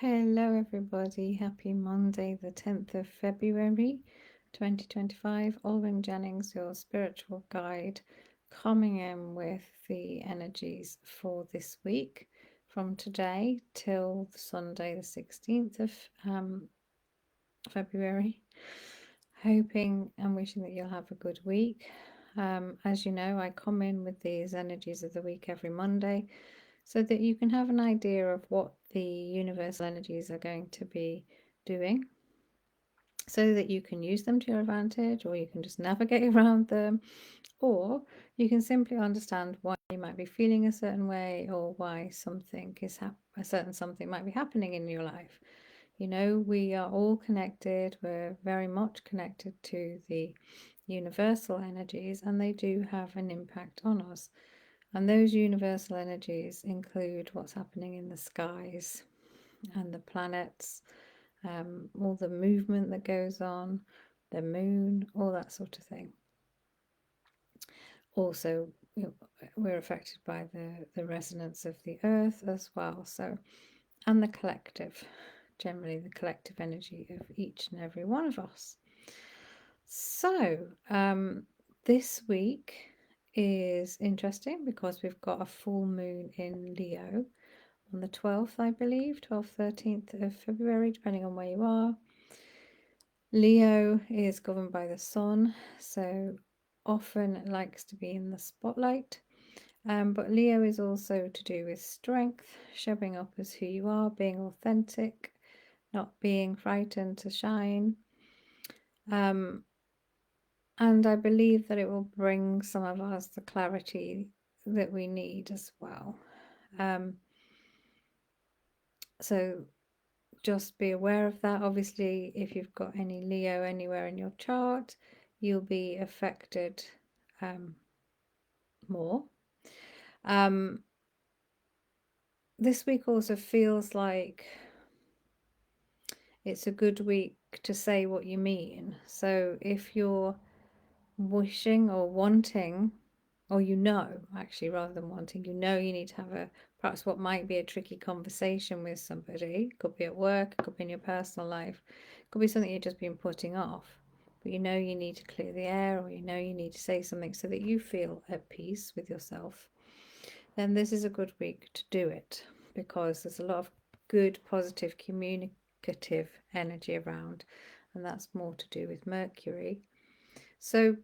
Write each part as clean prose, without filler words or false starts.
Hello, everybody. Happy Monday, the 10th of February 2025. Olwyn Jennings, your spiritual guide, coming in with the energies for this week from today till Sunday, the 16th of February. Hoping and wishing that you'll have a good week. As you know, I come in with these energies of the week every Monday, so that you can have an idea of what the universal energies are going to be doing, so that you can use them to your advantage, or you can just navigate around them, or you can simply understand why you might be feeling a certain way, or why something is a certain something might be happening in your life. You know, we are all connected. We're very much connected to the universal energies, and they do have an impact on us. And those universal energies include what's happening in the skies and the planets, all the movement that goes on, the moon, all that sort of thing. Also, we're affected by the resonance of the earth as well. So, and the collective, generally the collective energy of each and every one of us. So, this week is interesting because we've got a full moon in Leo on the 12th, I believe, 12th, 13th of February, depending on where you are. Leo is governed by the sun, so often likes to be in the spotlight. But Leo is also to do with strength, showing up as who you are, being authentic, not being frightened to shine. And I believe that it will bring some of us the clarity that we need as well. So just be aware of that. Obviously, if you've got any Leo anywhere in your chart, you'll be affected more. This week also feels like it's a good week to say what you mean. So if you're wishing or wanting, or actually, rather than wanting, you need to have perhaps what might be a tricky conversation with somebody. It could be at work, it could be in your personal life, it could be something you've just been putting off, but you need to clear the air, or you need to say something so that you feel at peace with yourself. Then this is a good week to do it, because there's a lot of good, positive, communicative energy around, and that's more to do with Mercury. So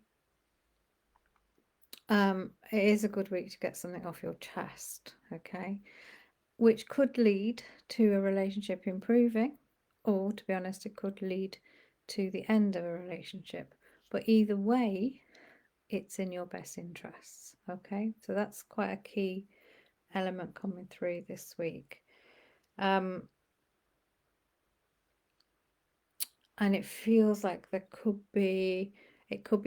it is a good week to get something off your chest, okay? Which could lead to a relationship improving, or to be honest, it could lead to the end of a relationship. But either way, it's in your best interests, okay? So that's quite a key element coming through this week. And it feels like it could be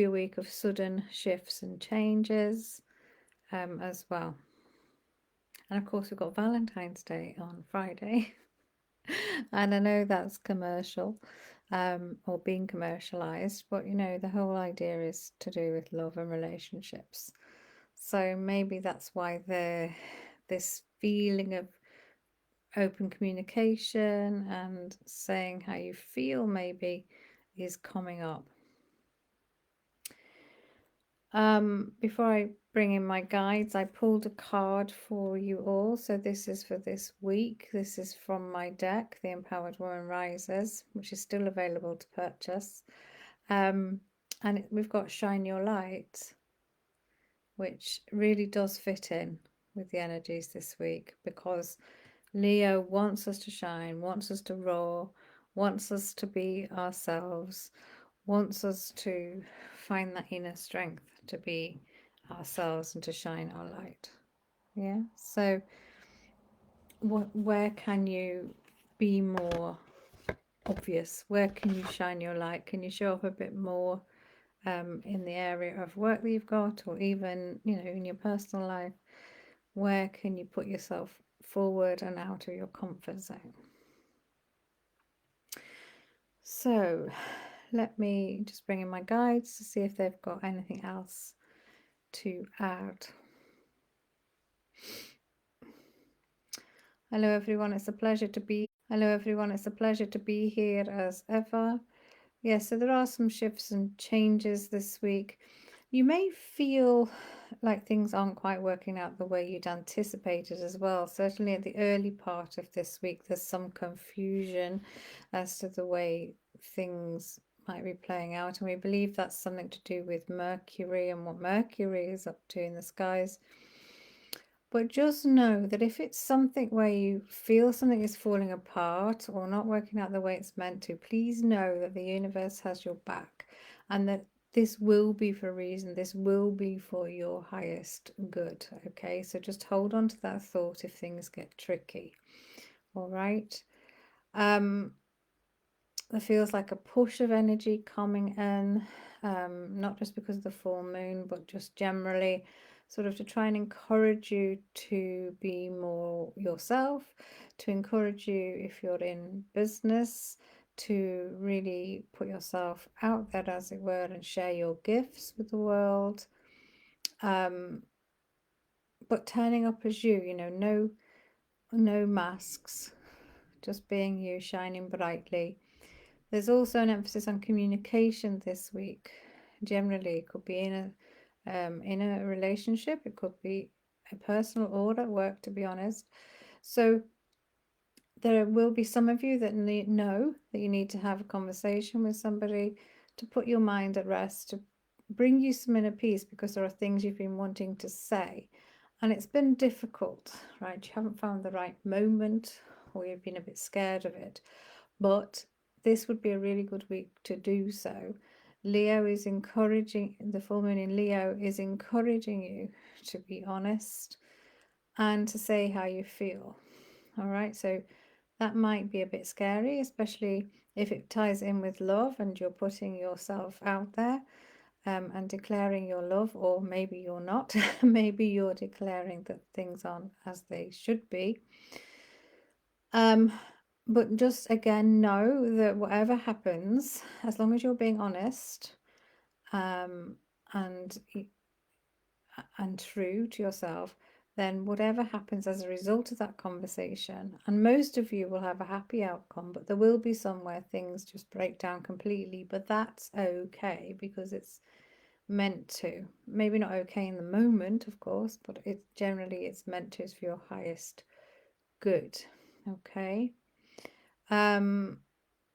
a week of sudden shifts and changes as well. And of course, we've got Valentine's Day on Friday. And I know that's commercial, or being commercialized, but the whole idea is to do with love and relationships. So maybe that's why this feeling of open communication and saying how you feel maybe is coming up. Before I bring in my guides, I pulled a card for you all. So this is for this week. This is from my deck, The Empowered Woman Rises, which is still available to purchase. And we've got Shine Your Light, which really does fit in with the energies this week, because Leo wants us to shine, wants us to roar, wants us to be ourselves, wants us to find that inner strength to be ourselves and to shine our light. Yeah. So where can you be more obvious? Where can you shine your light? Can you show up a bit more in the area of work that you've got, or even in your personal life? Where can you put yourself forward and out of your comfort zone? So let me just bring in my guides to see if they've got anything else to add. Hello everyone, it's a pleasure to be Hello everyone, it's a pleasure to be here as ever. Yeah, so there are some shifts and changes this week. You may feel like things aren't quite working out the way you'd anticipated as well. Certainly at the early part of this week, there's some confusion as to the way things might be playing out. And we believe that's something to do with Mercury and what Mercury is up to in the skies. But just know that if it's something where you feel something is falling apart or not working out the way it's meant to, please know that the universe has your back and that this will be for a reason. This will be for your highest good. Okay, so just hold on to that thought if things get tricky. All right. There feels like a push of energy coming in, not just because of the full moon, but just generally sort of to try and encourage you to be more yourself, to encourage you if you're in business, to really put yourself out there, as it were, and share your gifts with the world. But turning up as you, no masks, just being you, shining brightly. There's also an emphasis on communication this week. Generally, it could be in a relationship, it could be a personal or at work, to be honest. So there will be some of you that know that you need to have a conversation with somebody to put your mind at rest, to bring you some inner peace, because there are things you've been wanting to say and it's been difficult, right? You haven't found the right moment or you've been a bit scared of it. But this would be a really good week to do so. Leo is encouraging, the full moon in Leo is encouraging you to be honest and to say how you feel. All right, so that might be a bit scary, especially if it ties in with love and you're putting yourself out there and declaring your love, or maybe you're not. Maybe you're declaring that things aren't as they should be. But just again, know that whatever happens, as long as you're being honest and true to yourself, then whatever happens as a result of that conversation, and most of you will have a happy outcome, but there will be some where things just break down completely, but that's okay because it's meant to. Maybe not okay in the moment, of course, but it's meant to. It's for your highest good. Okay.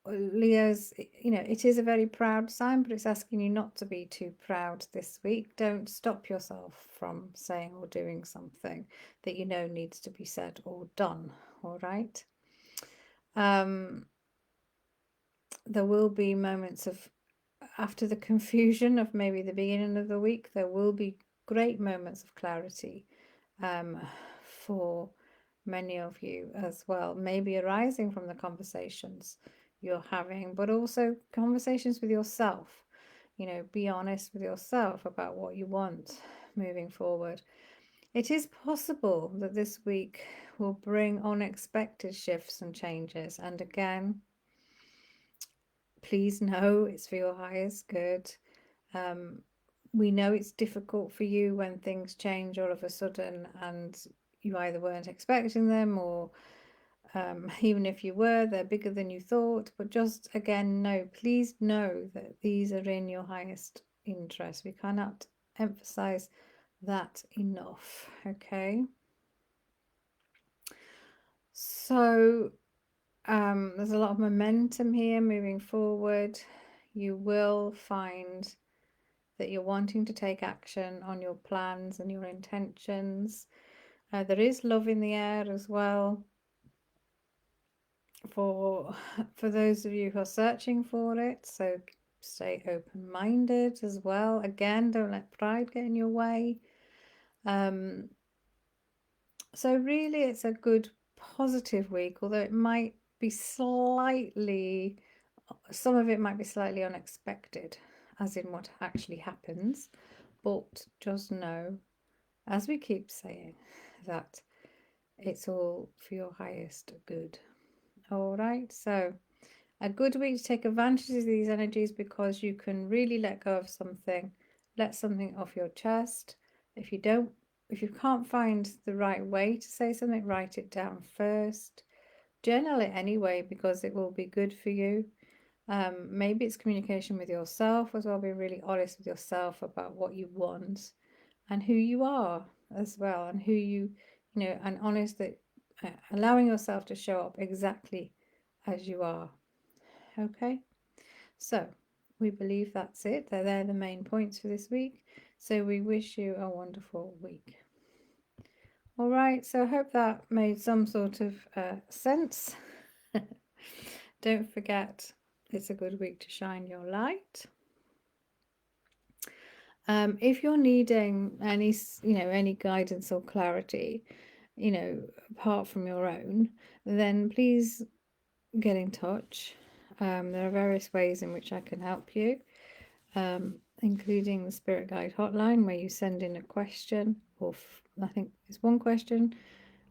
Leo's, it is a very proud sign, but it's asking you not to be too proud this week. Don't stop yourself from saying or doing something that you know needs to be said or done. All right. There will be moments of, after the confusion of maybe the beginning of the week, there will be great moments of clarity for many of you as well, maybe arising from the conversations you're having, but also conversations with yourself. Be honest with yourself about what you want moving forward. It is possible that this week will bring unexpected shifts and changes, and again, please know it's for your highest good. We know it's difficult for you when things change all of a sudden and you either weren't expecting them, or even if you were, they're bigger than you thought. But just again, please know that these are in your highest interest. We cannot emphasize that enough. Okay. So there's a lot of momentum here moving forward. You will find that you're wanting to take action on your plans and your intentions. There is love in the air as well for those of you who are searching for it. So stay open-minded as well. Again, don't let pride get in your way. So really it's a good positive week, although it might be slightly, some of it might be slightly unexpected, as in what actually happens. But just know, as we keep saying, that it's all for your highest good. All right, so a good week to take advantage of these energies, because you can really let go of something, let something off your chest. If you can't find the right way to say something, write it down first. journal it anyway, because it will be good for you. Maybe it's communication with yourself as well. Be really honest with yourself about what you want and who you are as well, and who you know, and honest that allowing yourself to show up exactly as you are. Okay, so we believe that's it. They're the main points for this week. So we wish you a wonderful week. All right, so I hope that made some sort of sense. Don't forget, it's a good week to shine your light. If you're needing any guidance or clarity, apart from your own, then please get in touch. There are various ways in which I can help you, including the Spirit Guide Hotline, where you send in a question, or I think it's one question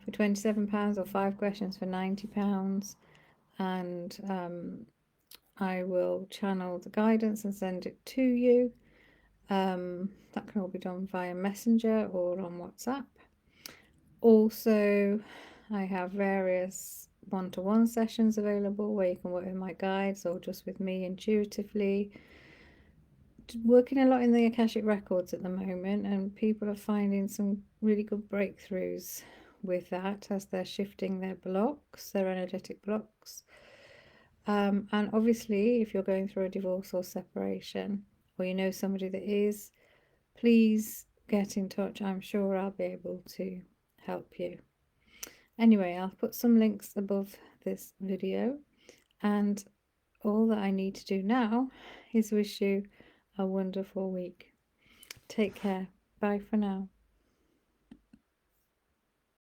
for £27 or 5 questions for £90, and I will channel the guidance and send it to you. That can all be done via Messenger or on WhatsApp. Also, I have various one-to-one sessions available where you can work with my guides or just with me intuitively. Working a lot in the Akashic Records at the moment, and people are finding some really good breakthroughs with that as they're shifting their blocks, their energetic blocks. And obviously, if you're going through a divorce or separation, or you know somebody that is, please get in touch. I'm sure I'll be able to help you. Anyway, I'll put some links above this video, and all that I need to do now is wish you a wonderful week. Take care. Bye for now.